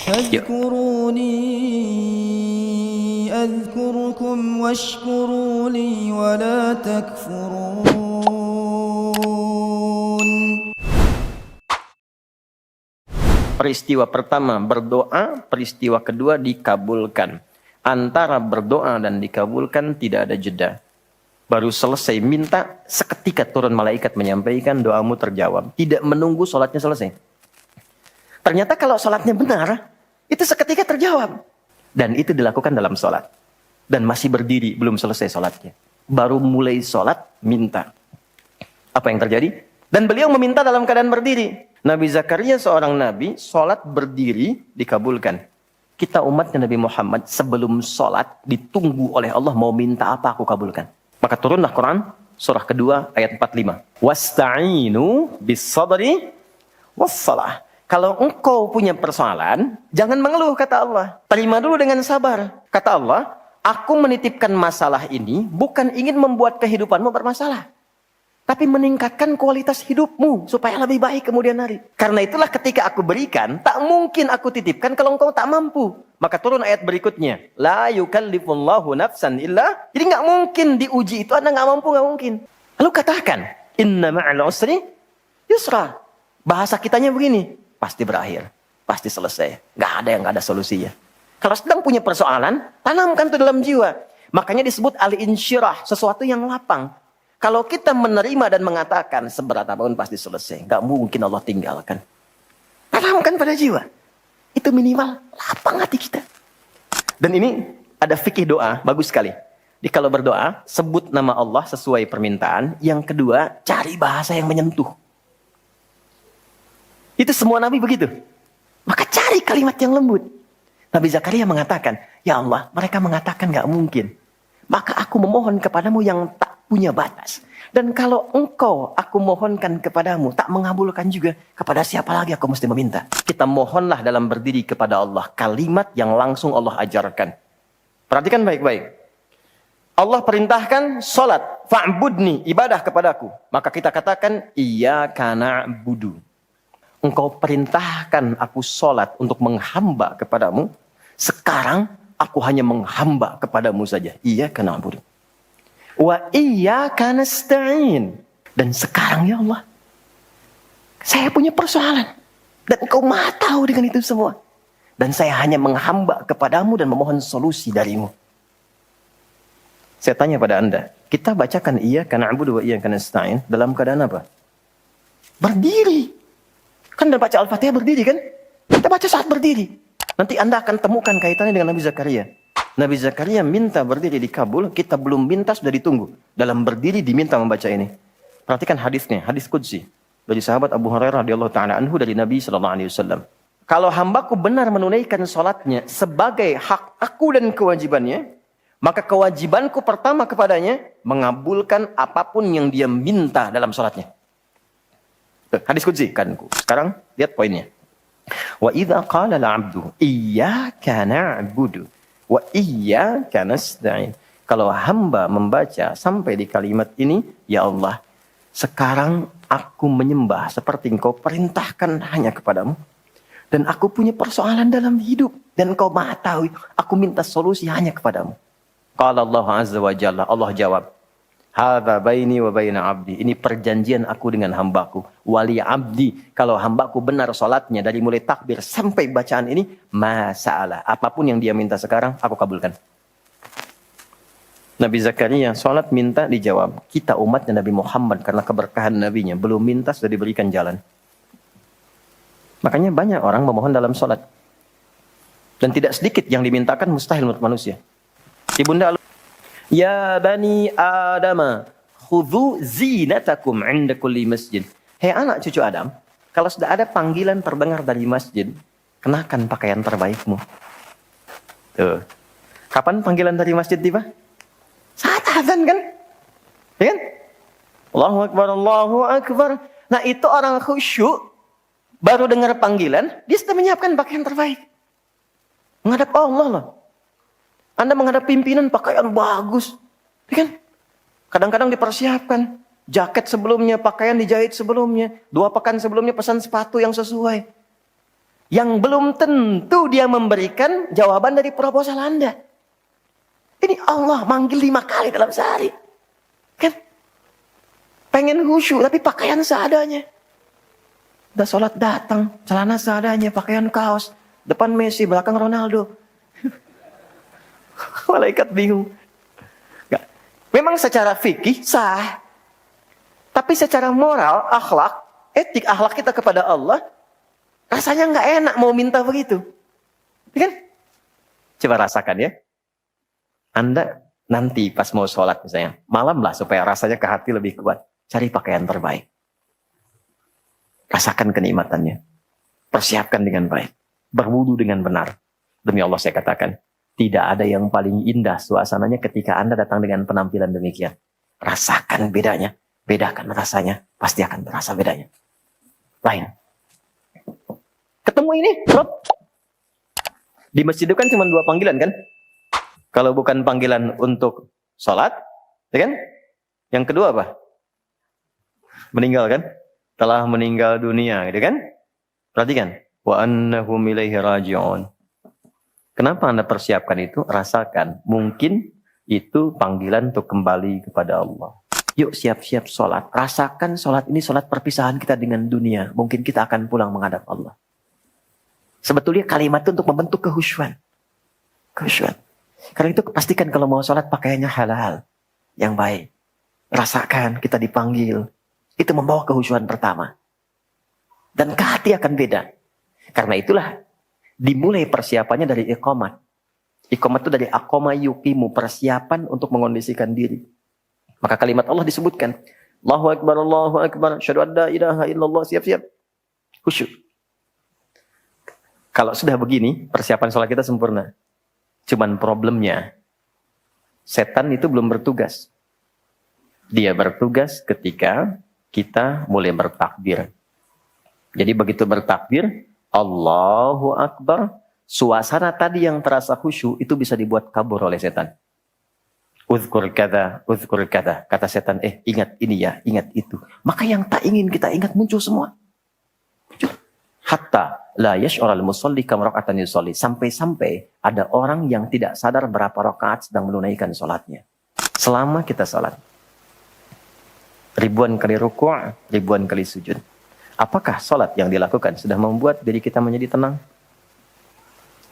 فاذكروني أذكركم واشكروا لي ولا تكفرون. Peristiwa pertama berdoa, peristiwa kedua dikabulkan. Antara berdoa dan dikabulkan tidak ada jeda. Baru selesai minta, seketika turun malaikat menyampaikan doamu terjawab. Tidak menunggu sholatnya selesai. Ternyata kalau sholatnya benar, itu seketika terjawab. Dan itu dilakukan dalam sholat. Dan masih berdiri, belum selesai sholatnya. Baru mulai sholat, minta. Apa yang terjadi? Dan beliau meminta dalam keadaan berdiri. Nabi Zakaria seorang nabi, sholat berdiri dikabulkan. Kita umatnya Nabi Muhammad sebelum sholat ditunggu oleh Allah mau minta apa aku kabulkan. Maka turunlah Quran surah kedua ayat 45. Wasta'inu bis sabri wassalah. Kalau engkau punya persoalan, jangan mengeluh kata Allah. Terima dulu dengan sabar. Kata Allah, aku menitipkan masalah ini bukan ingin membuat kehidupanmu bermasalah. Tapi meningkatkan kualitas hidupmu supaya lebih baik kemudian hari. Karena itulah ketika aku berikan, tak mungkin aku titipkan kalau engkau tak mampu. Maka turun ayat berikutnya. La yukallifullahu nafsan illa. Jadi nggak mungkin diuji itu Anda nggak mampu, nggak mungkin. Lalu katakan, inna ma'al usri yusra. Bahasa kitanya begini, pasti berakhir, pasti selesai. Nggak ada yang nggak ada solusinya. Kalau sedang punya persoalan, tanamkan itu dalam jiwa. Makanya disebut al-insyirah, sesuatu yang lapang. Kalau kita menerima dan mengatakan seberat apapun pasti selesai. Gak mungkin Allah tinggalkan. Tanamkan pada jiwa. Itu minimal lapang hati kita. Dan ini ada fikih doa. Bagus sekali. Jadi kalau berdoa, sebut nama Allah sesuai permintaan. Yang kedua, cari bahasa yang menyentuh. Itu semua Nabi begitu. Maka cari kalimat yang lembut. Nabi Zakaria mengatakan, ya Allah, mereka mengatakan gak mungkin. Maka aku memohon kepadamu yang tak punya batas. Dan kalau engkau aku mohonkan kepadamu tak mengabulkan juga, kepada siapa lagi aku mesti meminta? Kita mohonlah dalam berdiri kepada Allah kalimat yang langsung Allah ajarkan. Perhatikan baik-baik. Allah perintahkan salat, fa'budni, ibadah kepadaku. Maka kita katakan iyyaka na'budu. Engkau perintahkan aku salat untuk menghamba kepadamu. Sekarang aku hanya menghamba kepadamu saja. Iyyaka na'budu. Wa iyyaka nasta'in. Dan sekarang ya Allah, saya punya persoalan. Dan engkau maha tahu dengan itu semua. Dan saya hanya menghamba kepadamu dan memohon solusi darimu. Saya tanya pada Anda, kita bacakan iyyaka na'budu wa iyyaka nasta'in dalam keadaan apa? Berdiri. Kan dalam baca Al-Fatihah berdiri kan? Kita baca saat berdiri. Nanti Anda akan temukan kaitannya dengan Nabi Zakaria. Nabi Zakaria minta berdiri dikabul, kita belum minta sudah ditunggu. Dalam berdiri diminta membaca ini. Perhatikan hadisnya, hadis qudsi dari sahabat Abu Hurairah radhiyallahu taala anhu dari Nabi sallallahu alaihi wasallam. Kalau hambaku benar menunaikan salatnya sebagai hak aku dan kewajibannya, maka kewajibanku pertama kepadanya mengabulkan apapun yang dia minta dalam salatnya. Hadis qudsi kan. Sekarang lihat poinnya. Wa idza qala al-'abdu iyyaka na'budu wa iyyaka nasta'in. Kalau hamba membaca sampai di kalimat ini, ya Allah, sekarang aku menyembah seperti engkau perintahkan hanya kepadamu. Dan aku punya persoalan dalam hidup. Dan engkau maha tahu, aku minta solusi hanya kepadamu. Qala Allah azza wa jalla, Allah jawab, hadza baini wa baina abdi. Ini perjanjian aku dengan hambaku. Wali abdi. Kalau hambaku benar salatnya dari mulai takbir sampai bacaan ini, masalah. Apapun yang dia minta sekarang, aku kabulkan. Nabi Zakaria salat minta dijawab. Kita umatnya Nabi Muhammad karena keberkahan nabinya belum minta sudah diberikan jalan. Makanya banyak orang memohon dalam salat. Dan tidak sedikit yang dimintakan mustahil menurut manusia. Ibunda ya bani Adam, khudhu zinatakum 'inda kulli masjid. Hei anak cucu Adam, kalau sudah ada panggilan terdengar dari masjid, kenakan pakaian terbaikmu. Tuh. Kapan panggilan dari masjid tiba? Saat azan kan? Ya kan? Allahu Akbar, Allahu Akbar. Nah itu orang khusyuk, baru dengar panggilan, dia sudah menyiapkan pakaian terbaik. Menghadap Allah loh. Anda menghadap pimpinan pakaian bagus. Ya kan? Kadang-kadang dipersiapkan. Jaket sebelumnya, pakaian dijahit sebelumnya. 2 pekan sebelumnya pesan sepatu yang sesuai. yang belum tentu dia memberikan jawaban dari proposal Anda. Ini Allah manggil 5 kali dalam sehari. Kan? Pengen khusyuk tapi pakaian seadanya. Udah sholat datang, celana seadanya, pakaian kaos. Depan Messi, belakang Ronaldo. Malaikat bingung. Nggak. Memang secara fikih sah. Tapi secara moral, akhlak, etik akhlak kita kepada Allah, rasanya nggak enak mau minta begitu. Ya kan? Coba rasakan ya. Anda nanti pas mau sholat misalnya, malam lah supaya rasanya ke hati lebih kuat. Cari pakaian terbaik. Rasakan kenikmatannya. Persiapkan dengan baik. Berwudu dengan benar. Demi Allah saya katakan, tidak ada yang paling indah suasananya ketika Anda datang dengan penampilan demikian. Rasakan bedanya. Bedakan rasanya. Pasti akan terasa bedanya. Lain. Ketemu ini, Rob. Di masjid itu kan cuma 2 panggilan kan? Kalau bukan panggilan untuk sholat, ya kan? Yang kedua apa? Meninggal kan? Telah meninggal dunia, gitu kan? Perhatikan. Wa annahum ilaihi raji'un. Kenapa Anda persiapkan itu? Rasakan. Mungkin itu panggilan untuk kembali kepada Allah. Yuk siap-siap sholat. Rasakan sholat ini sholat perpisahan kita dengan dunia. Mungkin kita akan pulang menghadap Allah. Sebetulnya kalimat itu untuk membentuk kehusyuan. Kehusyuan. Karena itu pastikan kalau mau sholat pakaiannya halal. Yang baik. Rasakan kita dipanggil. Itu membawa kehusyuan pertama. Dan ke hati akan beda. Karena itulah dimulai persiapannya dari iqamat. Iqamat itu dari aqama yuqimu, persiapan untuk mengondisikan diri. Maka kalimat Allah disebutkan. Allahu Akbar, asyhadu an la ilaha illallah, siap-siap. Khusyuk. Kalau sudah begini, persiapan sholat kita sempurna. Cuman problemnya, setan itu belum bertugas. Dia bertugas ketika kita mulai bertakbir. Jadi begitu bertakbir, Allahu Akbar, suasana tadi yang terasa khusyuk itu bisa dibuat kabur oleh setan. Uzkur kata. Kata setan, ingat ini ya, ingat itu. Maka yang tak ingin kita ingat muncul semua. Hatta la yash'ural musalli kam raka'atan yusalli. Sampai-sampai ada orang yang tidak sadar berapa rakaat sedang menunaikan sholatnya. Selama kita sholat. Ribuan kali ruku', ribuan kali sujud. Apakah sholat yang dilakukan sudah membuat diri kita menjadi tenang?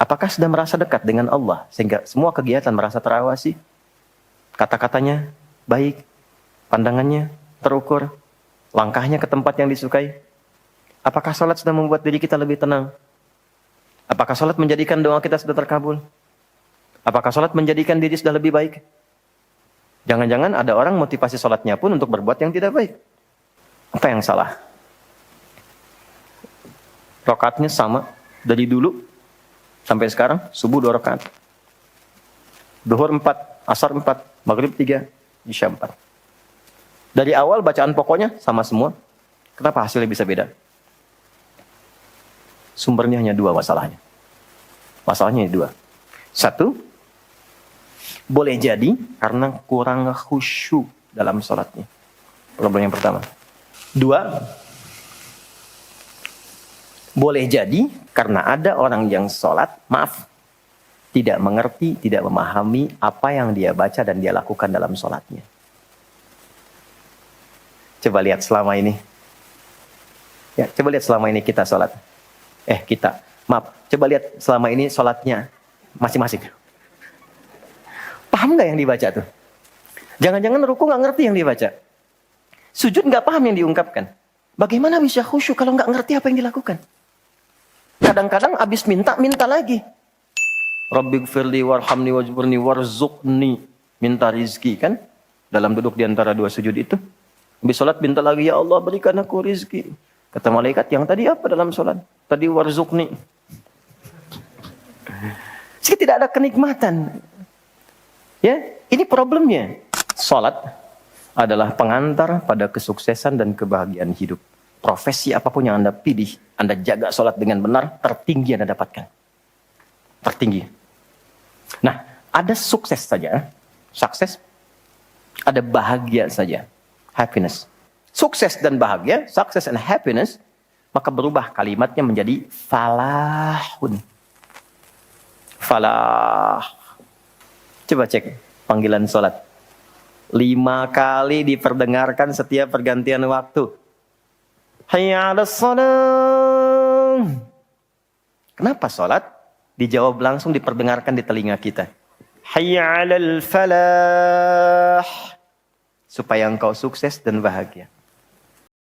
Apakah sudah merasa dekat dengan Allah sehingga semua kegiatan merasa terawasi? Kata-katanya baik, pandangannya terukur, langkahnya ke tempat yang disukai. Apakah sholat sudah membuat diri kita lebih tenang? Apakah sholat menjadikan doa kita sudah terkabul? Apakah sholat menjadikan diri sudah lebih baik? Jangan-jangan ada orang motivasi sholatnya pun untuk berbuat yang tidak baik. Apa yang salah? Rakaatnya sama dari dulu sampai sekarang, subuh 2 rakaat. Duhur 4, asar 4, maghrib 3, isya 4. Dari awal bacaan pokoknya sama semua. Kenapa hasilnya bisa beda? Sumbernya hanya 2 masalahnya. Masalahnya 2. 1, boleh jadi karena kurang khusyuk dalam sholatnya. Problem yang pertama. 2, boleh jadi karena ada orang yang sholat, tidak mengerti, tidak memahami apa yang dia baca dan dia lakukan dalam sholatnya. Coba lihat selama ini. Ya, coba lihat selama ini kita sholat. Coba lihat selama ini sholatnya masing-masing. Paham nggak yang dibaca tuh? Jangan-jangan ruku nggak ngerti yang dibaca. Sujud nggak paham yang diungkapkan. Bagaimana bisa khusyuk kalau nggak ngerti apa yang dilakukan? Kadang-kadang abis minta lagi. Rabbighfirli warhamni wajburni warzuqni. Minta rizki kan? Dalam duduk di antara 2 sujud itu. Habis sholat minta lagi, ya Allah berikan aku rizki. Kata malaikat, yang tadi apa dalam sholat? Tadi warzuqni. Jadi tidak ada kenikmatan. Ya, ini problemnya. Sholat adalah pengantar pada kesuksesan dan kebahagiaan hidup. Profesi apapun yang Anda pilih, Anda jaga sholat dengan benar, tertinggi Anda dapatkan. Tertinggi. Nah, ada sukses saja. Sukses. Ada bahagia saja. Happiness. Sukses dan bahagia, success and happiness, Maka berubah kalimatnya menjadi falahun. Falah. Coba cek panggilan sholat. 5 kali diperdengarkan setiap pergantian waktu. Hayya 'alas shalah. Kenapa sholat? Dijawab langsung, diperdengarkan di telinga kita. Hayya 'alal falah. Supaya engkau sukses dan bahagia.